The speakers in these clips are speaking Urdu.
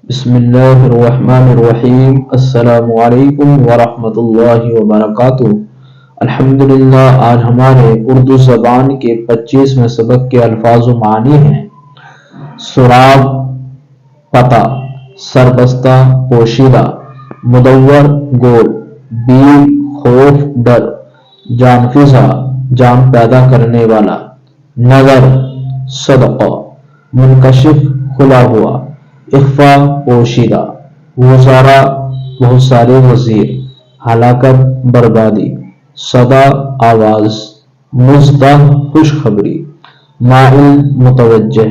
بسم اللہ الرحمن الرحیم۔ السلام علیکم ورحمۃ اللہ وبرکاتہ۔ الحمدللہ، آج ہمارے اردو زبان کے 25ویں سبق کے الفاظ و معنی ہیں۔ سراب، پتہ، سربستہ، پوشیدہ، مدور، گول، بیر، خوف، ڈر، جانفزا، جان پیدا کرنے والا، نظر، صدقہ، منکشف، کھلا ہوا، اخفا، پوشیدہ، وزارا، بہت سارے وزیر، ہلاکت، بربادی، صدا، آواز، مزدہ، خوشخبری، مائل، متوجہ،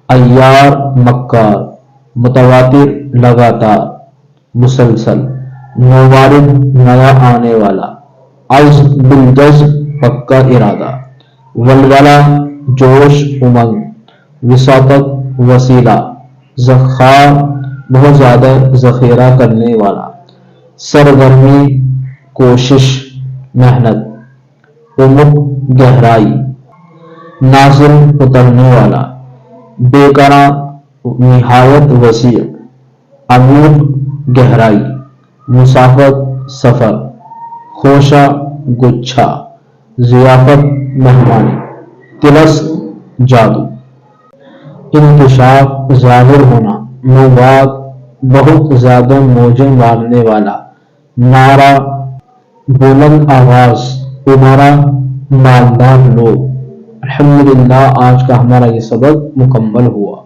عیار، مکار، متواتر، لگاتار، مسلسل، موارد، نیا آنے والا، عزم بالجزم، پکا ارادہ، ولولہ، جوش، امنگ، وساطت، وسیلہ، ذخار، بہت زیادہ ذخیرہ کرنے والا، سرگرمی، کوشش، محنت، عمق، گہرائی، نازل، اترنے والا، بے کراں، نہایت وسیع، عمیق، گہرائی، مسافت، سفر، خوشہ، گچھا، ضیافت، مہمانی، طلسم، جادو، انکشاف، ظاہر ہونا، مواد، بہت زیادہ موجیں مارنے والا، نعرہ، بلند آواز، امرا، مالدار لوگ۔ الحمدللہ، آج کا ہمارا یہ سبق مکمل ہوا۔